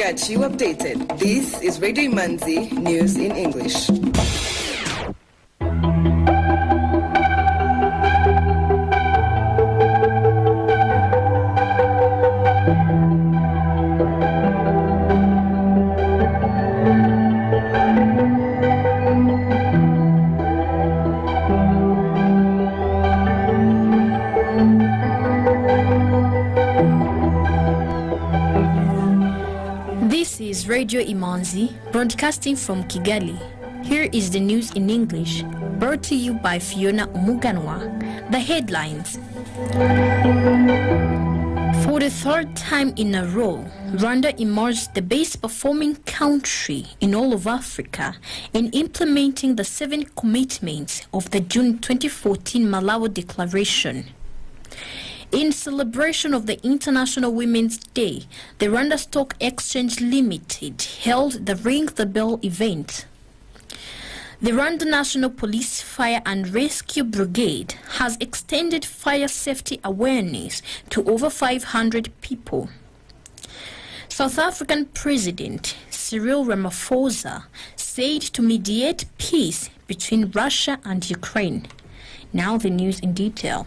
got you updated. This is Radio Imanzi News in English. This is Radio Imanzi, broadcasting from Kigali. Here is the news in English, brought to you by Fiona Umuganwa. The headlines. For the third time in a row, Rwanda emerged the best performing country in all of Africa in implementing the 7 commitments of the June 2014 Malawi Declaration. In celebration of the International Women's Day, the Rwanda Stock Exchange Limited held the Ring the Bell event. The Rwanda National Police Fire and Rescue Brigade has extended fire safety awareness to over 500 people. South African President Cyril Ramaphosa said to mediate peace between Russia and Ukraine. Now the news in detail.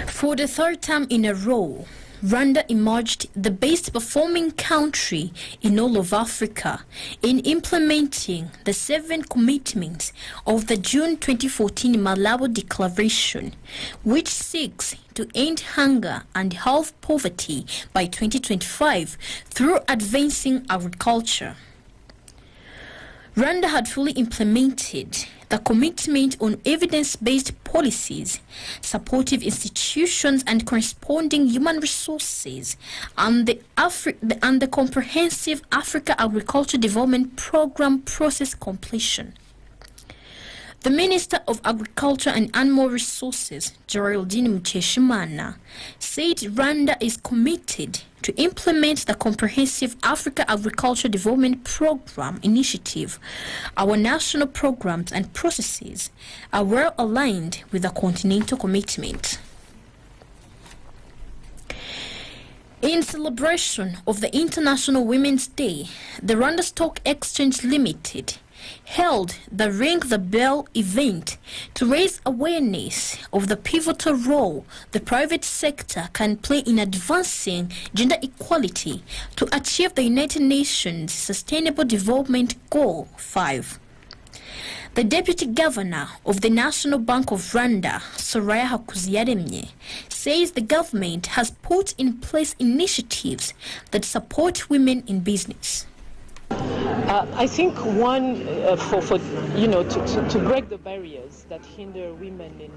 For the third time in a row, Rwanda emerged the best performing country in all of Africa in implementing the 7 commitments of the June 2014 Malawi Declaration, which seeks to end hunger and health poverty by 2025 through advancing agriculture. Rwanda had fully implemented the commitment on evidence-based policies, supportive institutions and corresponding human resources, and the comprehensive Africa Agriculture Development Program process completion. The Minister of Agriculture and Animal Resources, Geraldine Muteshimana, said Rwanda is committed to implement the comprehensive Africa Agriculture Development Program initiative. Our national programs and processes are well aligned with the continental commitment. In celebration of the International Women's Day, the Rwanda Stock Exchange Limited held the Ring the Bell event to raise awareness of the pivotal role the private sector can play in advancing gender equality to achieve the United Nations Sustainable Development Goal 5. The Deputy Governor of the National Bank of Rwanda, Soraya Hakuziyaremye, says the government has put in place initiatives that support women in business. I think one, to break the barriers that hinder women in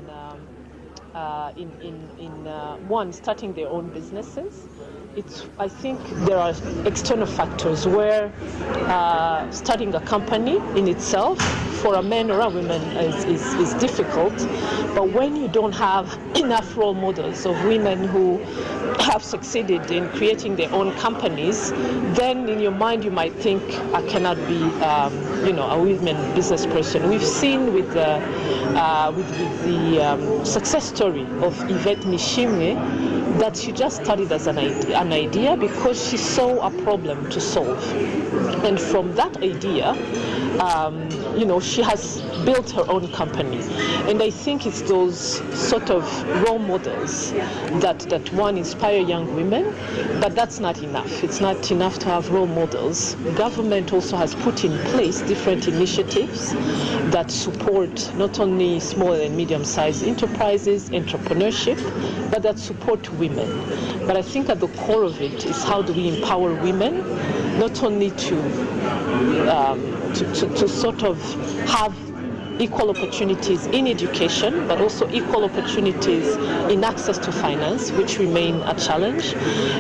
starting their own businesses. I think there are external factors where starting a company in itself for a man or a woman is difficult, but when you don't have enough role models of women who have succeeded in creating their own companies, then in your mind you might think, I cannot be a women business person. We've seen with the success story of Yvette Nishimwe that she just started as an idea because she saw a problem to solve, and from that idea she has built her own company. And I think it's those sort of role models that one inspire young women, but that's not enough. It's not enough to have role models. Government also has put in place different initiatives that support not only small and medium-sized enterprises, entrepreneurship, but that support women. But I think at the core of it is how do we empower women, not only to sort of have equal opportunities in education, but also equal opportunities in access to finance, which remain a challenge.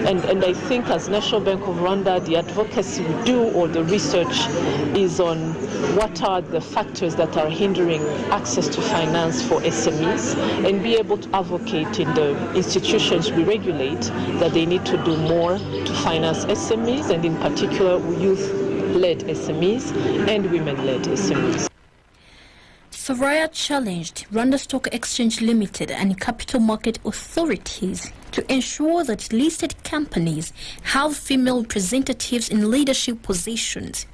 And I think as National Bank of Rwanda, the advocacy we do or the research is on what are the factors that are hindering access to finance for SMEs, and be able to advocate in the institutions we regulate that they need to do more to finance SMEs, and in particular youth-led SMEs and women-led SMEs. Soraya challenged Rwanda Stock Exchange Limited and capital market authorities to ensure that listed companies have female representatives in leadership positions.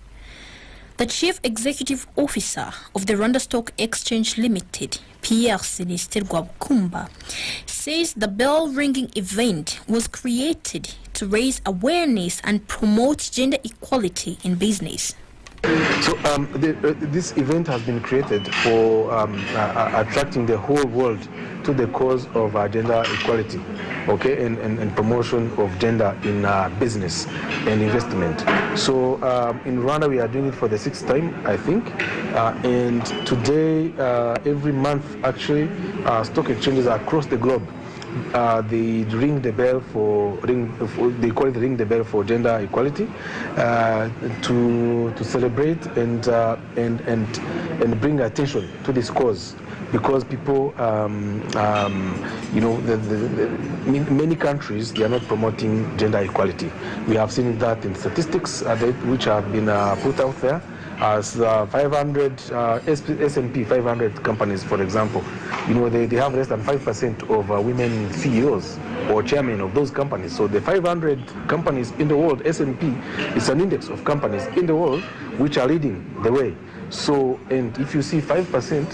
The Chief Executive Officer of the Rwanda Stock Exchange Limited, Pierre Celestin Rwabukumba, says the bell-ringing event was created to raise awareness and promote gender equality in business. So this event has been created for attracting the whole world to the cause of gender equality, okay, and promotion of gender in business and investment. So in Rwanda we are doing it for the 6th time, I think, and today every month actually stock exchanges across the globe they ring the bell they call it ring the bell for gender equality to celebrate and bring attention to this cause, because people many countries they are not promoting gender equality. We have seen that in statistics which have been put out there as 500 S&P 500 companies, for example, they have less than 5% of women CEOs or chairmen of those companies. So the 500 companies in the world, S&P, is an index of companies in the world which are leading the way. So, and if you see 5%,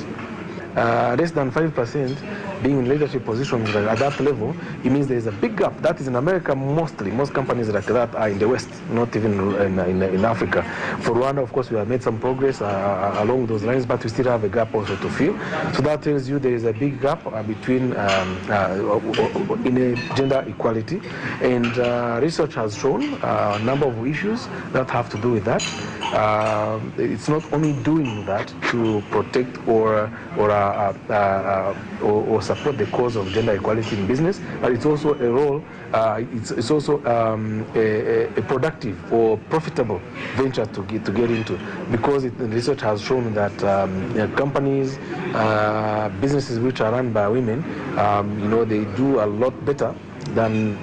less than 5% being in leadership positions at that level, it means there is a big gap. That is in America mostly. Most companies like that are in the West, not even in Africa. For Rwanda, of course, we have made some progress along those lines, but we still have a gap also to fill. So that tells you there is a big gap between in a gender equality. And research has shown a number of issues that have to do with that. It's not only doing that to protect or support the cause of gender equality in business, but it's also a role, it's also a productive or profitable venture to get into, because the research has shown that companies, businesses which are run by women, they do a lot better than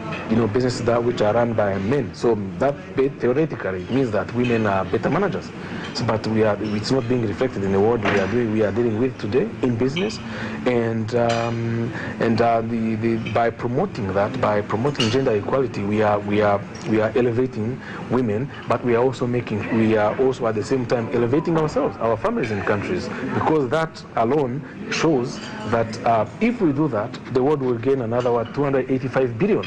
businesses which are run by men. So that theoretically means that women are better managers. So, but it's not being reflected in the world we are dealing with today in business, and by promoting that, by promoting gender equality, we are elevating women, but we are also at the same time elevating ourselves, our families and countries, because that alone shows that if we do that, the world will gain another 285 billion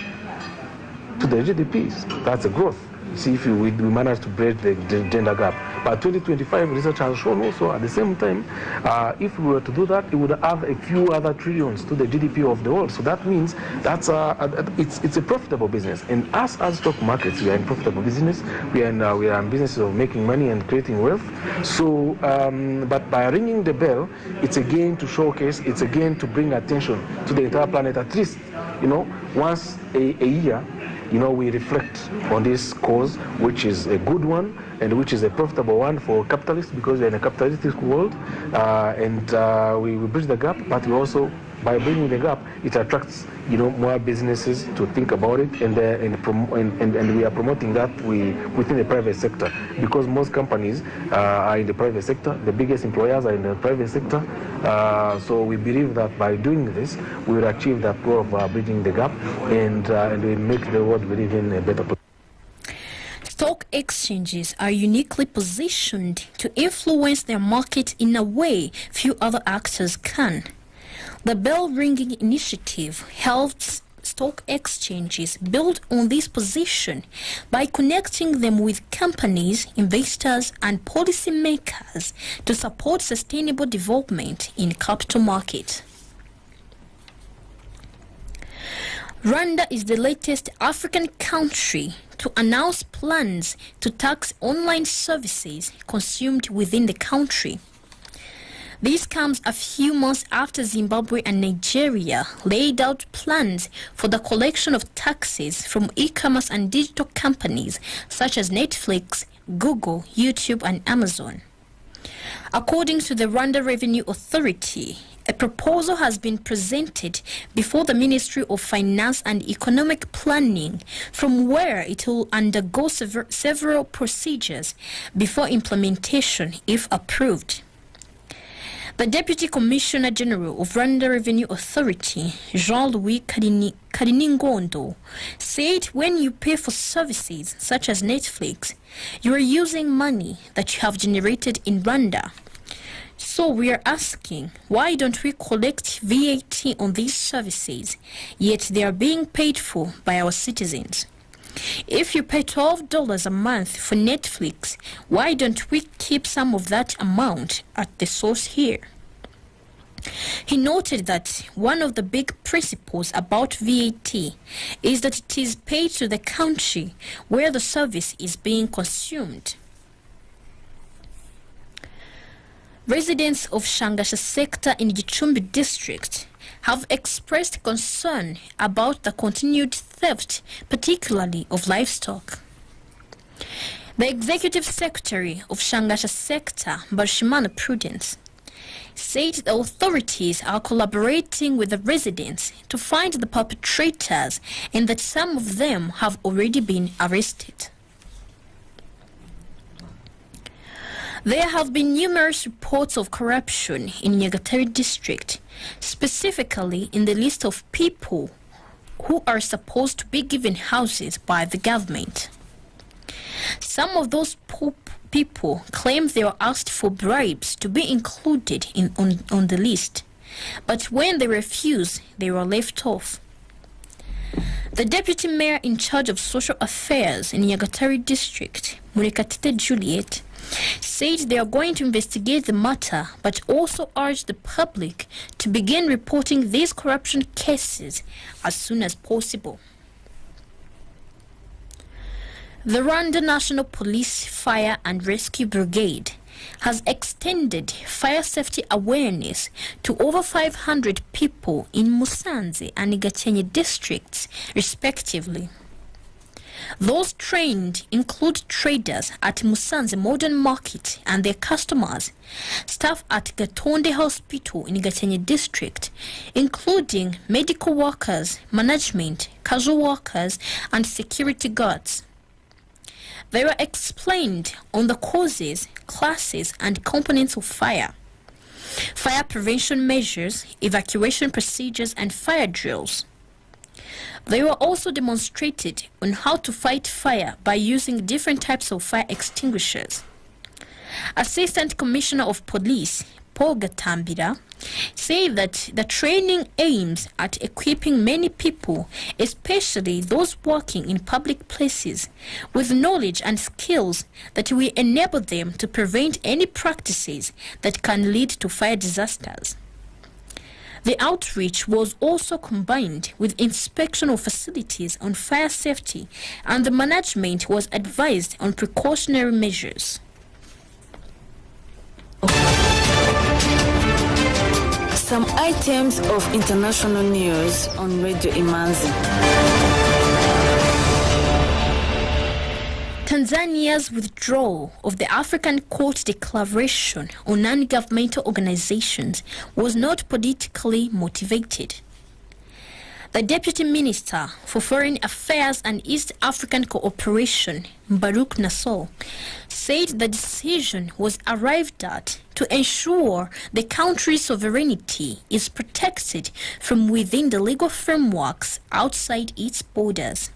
to the GDPs. That's a growth. See if we manage to bridge the gender gap. By 2025, research has shown also at the same time, if we were to do that, it would add a few other trillions to the GDP of the world. So that means it's a profitable business. And us as stock markets, we are in profitable business. We are in business of making money and creating wealth. So, but by ringing the bell, it's again to showcase, it's again to bring attention to the entire planet. At least, once a year, we reflect on this cause, which is a good one and which is a profitable one for capitalists, because we're in a capitalistic world, and we bridge the gap, but we also, by bridging the gap, it attracts more businesses to think about it, and we are promoting that within the private sector, because most companies are in the private sector. The biggest employers are in the private sector. So we believe that by doing this, we will achieve that goal of bridging the gap, and we make the world we live in a better place. Stock exchanges are uniquely positioned to influence their market in a way few other actors can. The bell ringing initiative helps stock exchanges build on this position by connecting them with companies, investors, and policymakers to support sustainable development in capital markets. Rwanda is the latest African country to announce plans to tax online services consumed within the country. This comes a few months after Zimbabwe and Nigeria laid out plans for the collection of taxes from e-commerce and digital companies such as Netflix, Google, YouTube, and Amazon. According to the Rwanda Revenue Authority, a proposal has been presented before the Ministry of Finance and Economic Planning, from where it will undergo several procedures before implementation if approved. The Deputy Commissioner General of Rwanda Revenue Authority, Jean-Louis Kariningondo, said when you pay for services such as Netflix, you are using money that you have generated in Rwanda. So we are asking, why don't we collect VAT on these services, yet they are being paid for by our citizens? If you pay $12 a month for Netflix, why don't we keep some of that amount at the source here? He noted that one of the big principles about VAT is that it is paid to the country where the service is being consumed. Residents of Shangasha sector in Gicumbi district have expressed concern about the continued theft, particularly of livestock. The Executive Secretary of Shangasha sector, Barshimana Prudence, said the authorities are collaborating with the residents to find the perpetrators and that some of them have already been arrested. There have been numerous reports of corruption in Nyagatare district, specifically in the list of people who are supposed to be given houses by the government. Some of those people claim they were asked for bribes to be included on the list, but when they refused, they were left off. The deputy mayor in charge of social affairs in Nyagatare district, Murekatete Juliet, said they are going to investigate the matter, but also urged the public to begin reporting these corruption cases as soon as possible. The Rwanda National Police Fire and Rescue Brigade has extended fire safety awareness to over 500 people in Musanze and Gakenke districts, respectively. Those trained include traders at Musanze Modern Market and their customers, staff at Gatonde Hospital in Gakenke district, including medical workers, management, casual workers, and security guards. They were explained on the causes, classes, and components of fire, fire prevention measures, evacuation procedures, and fire drills. They were also demonstrated on how to fight fire by using different types of fire extinguishers. Assistant Commissioner of Police, Paul Gatambira, said that the training aims at equipping many people, especially those working in public places, with knowledge and skills that will enable them to prevent any practices that can lead to fire disasters. The outreach was also combined with inspection of facilities on fire safety, and the management was advised on precautionary measures. Some items of international news on Radio Imanzi. Tanzania's withdrawal of the African Court Declaration on Non-Governmental Organizations was not politically motivated. The Deputy Minister for Foreign Affairs and East African Cooperation, Baruch Nassau, said the decision was arrived at to ensure the country's sovereignty is protected from within the legal frameworks outside its borders.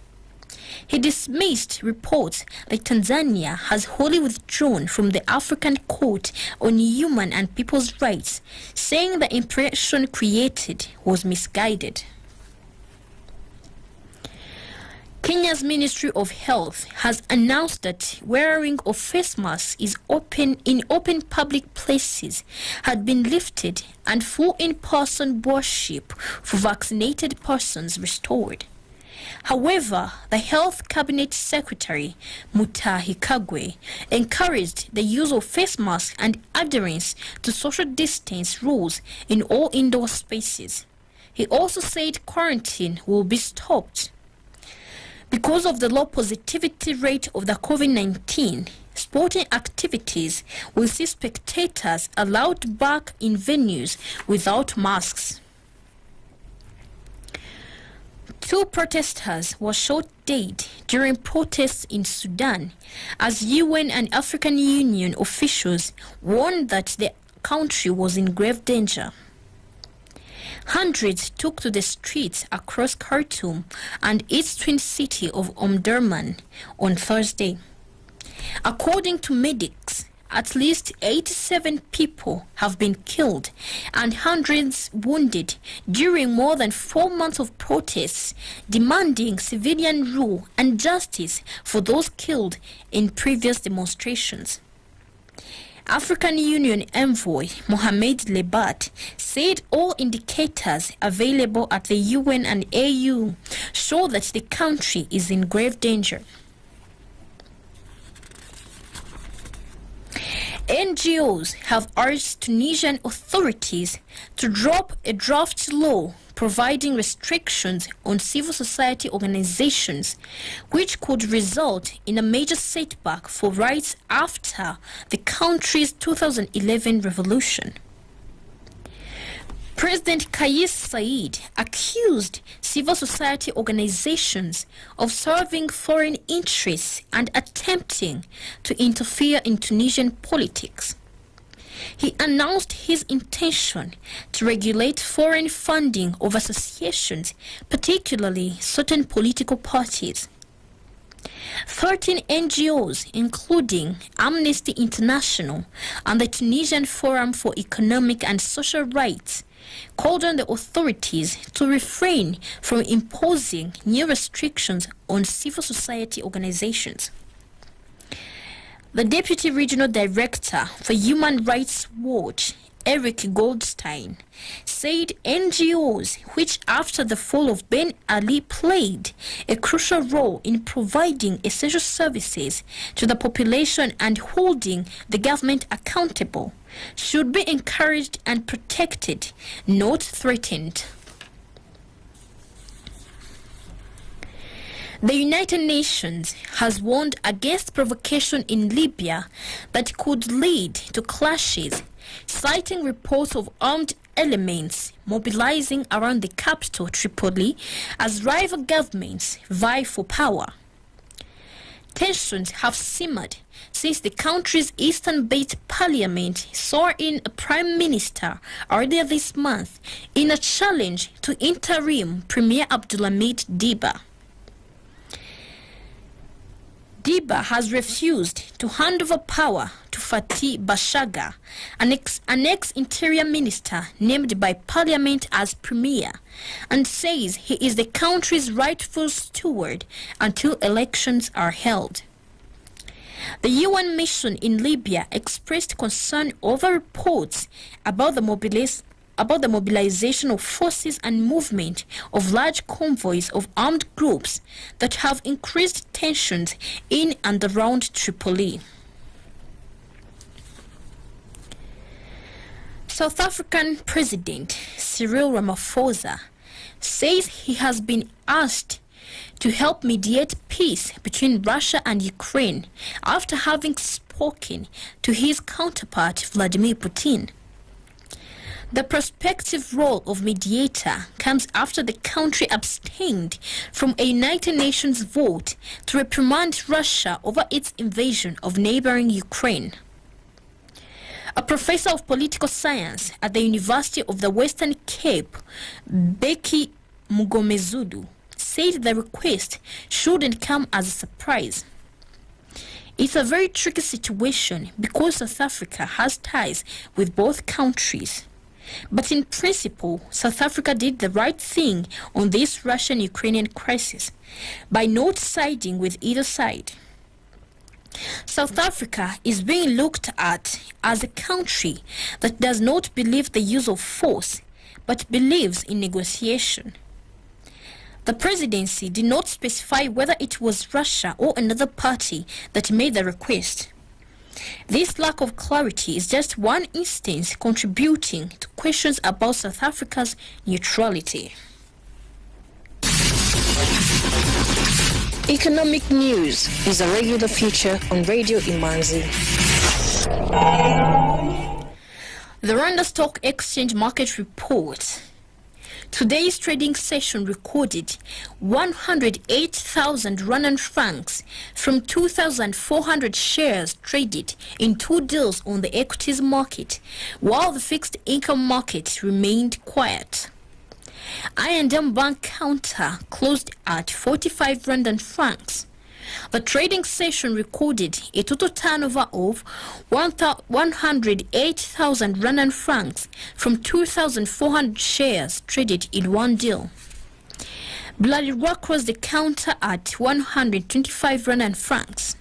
He dismissed reports that Tanzania has wholly withdrawn from the African Court on Human and People's Rights, saying the impression created was misguided. Kenya's Ministry of Health has announced that wearing of face masks in open public places had been lifted and full in-person worship for vaccinated persons restored. However, the Health Cabinet Secretary, Mutahi Kagwe, encouraged the use of face masks and adherence to social distance rules in all indoor spaces. He also said quarantine will be stopped. Because of the low positivity rate of the COVID-19, sporting activities will see spectators allowed back in venues without masks. 2 protesters were shot dead during protests in Sudan as UN and African Union officials warned that the country was in grave danger. Hundreds took to the streets across Khartoum and its twin city of Omdurman on Thursday. According to medics, at least 87 people have been killed and hundreds wounded during more than 4 months of protests demanding civilian rule and justice for those killed in previous demonstrations. African Union envoy Mohamed Lebat said all indicators available at the UN and AU show that the country is in grave danger. NGOs have urged Tunisian authorities to drop a draft law providing restrictions on civil society organizations, which could result in a major setback for rights after the country's 2011 revolution. President Kais Saied accused civil society organizations of serving foreign interests and attempting to interfere in Tunisian politics. He announced his intention to regulate foreign funding of associations, particularly certain political parties. 13 NGOs, including Amnesty International and the Tunisian Forum for Economic and Social Rights, called on the authorities to refrain from imposing new restrictions on civil society organizations. The Deputy Regional Director for Human Rights Watch, Eric Goldstein, said NGOs, which after the fall of Ben Ali played a crucial role in providing essential services to the population and holding the government accountable, should be encouraged and protected, not threatened. The United Nations has warned against provocation in Libya that could lead to clashes, citing reports of armed elements mobilizing around the capital, Tripoli, as rival governments vie for power. Tensions have simmered since the country's eastern-based parliament swore in a prime minister earlier this month in a challenge to interim Premier Abdulhamid Dibba. Dibba has refused to hand over power to Fatih Bashaga, an ex-interior minister named by parliament as premier, and says he is the country's rightful steward until elections are held. The UN mission in Libya expressed concern over reports about the mobilization of forces and movement of large convoys of armed groups that have increased tensions in and around Tripoli. South African President Cyril Ramaphosa says he has been asked to help mediate peace between Russia and Ukraine after having spoken to his counterpart Vladimir Putin. The prospective role of mediator comes after the country abstained from a United Nations vote to reprimand Russia over its invasion of neighboring Ukraine. A professor of political science at the University of the Western Cape, Beki Mugomezudu, said the request shouldn't come as a surprise. It's a very tricky situation because South Africa has ties with both countries. But in principle, South Africa did the right thing on this Russian-Ukrainian crisis by not siding with either side. South Africa is being looked at as a country that does not believe the use of force, but believes in negotiation. The presidency did not specify whether it was Russia or another party that made the request. This lack of clarity is just one instance contributing to questions about South Africa's neutrality. Economic news is a regular feature on Radio Imanzi. The Rwanda Stock Exchange market report Today's trading session recorded 108,000 Rwandan francs from 2,400 shares traded in 2 deals on the equities market, while the fixed income market remained quiet. I&M Bank counter closed at 45 Rwandan francs. The trading session recorded a total turnover of 108,000 Rwandan francs from 2,400 shares traded in 1 deal. Blarirwa closed the counter at 125 Rwandan francs.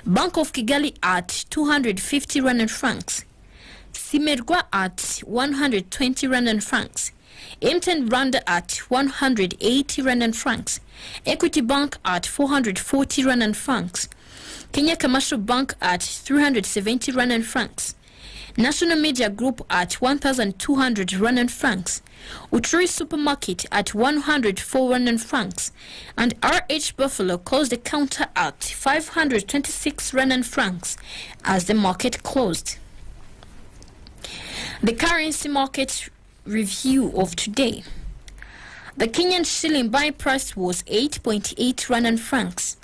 Bank of Kigali at 250 Rwandan francs. Simerwa at 120 Rwandan francs. RWanda at 180 Rwandan francs. Equity Bank at 440 Rwandan francs. Kenya Commercial Bank at 370 Rwandan francs. National Media Group at 1,200 Rwandan francs. Uturi Supermarket at 104 Rwandan francs. And RH Buffalo closed the counter at 526 Rwandan francs as the market closed. The currency market review of today. The Kenyan shilling buying price was 8.8 Rwandan francs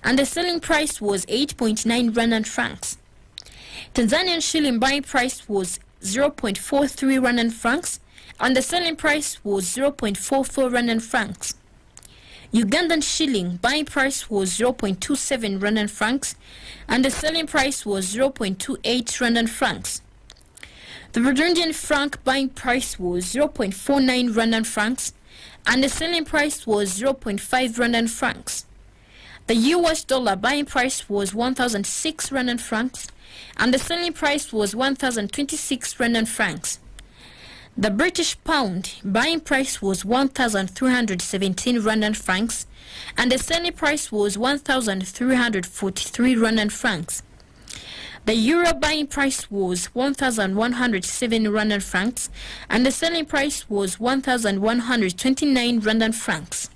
and the selling price was 8.9 Rwandan francs. Tanzanian shilling buying price was 0.43 Rwandan francs and the selling price was 0.44 Rwandan francs. Ugandan shilling buying price was 0.27 Rwandan francs and the selling price was 0.28 Rwandan francs. The Burundian franc buying price was 0.49 Rwandan francs and the selling price was 0.5 Rwandan francs. The US dollar buying price was 1,006 Rwandan francs and the selling price was 1,026 Rwandan francs. The British pound buying price was 1,317 Rwandan francs and the selling price was 1,343 Rwandan francs. The euro buying price was 1,107 Rwandan francs and the selling price was 1,129 Rwandan francs.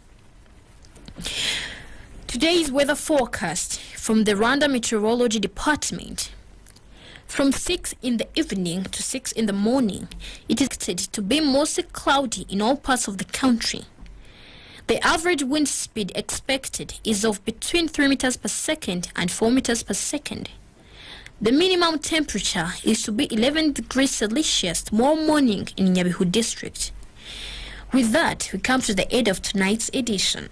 Today's weather forecast from the Rwanda Meteorology Department. From 6 in the evening to 6 in the morning, it is expected to be mostly cloudy in all parts of the country. The average wind speed expected is of between 3 meters per second and 4 meters per second. The minimum temperature is to be 11 degrees Celsius tomorrow morning in Nyabihu district. With that, we come to the end of tonight's edition.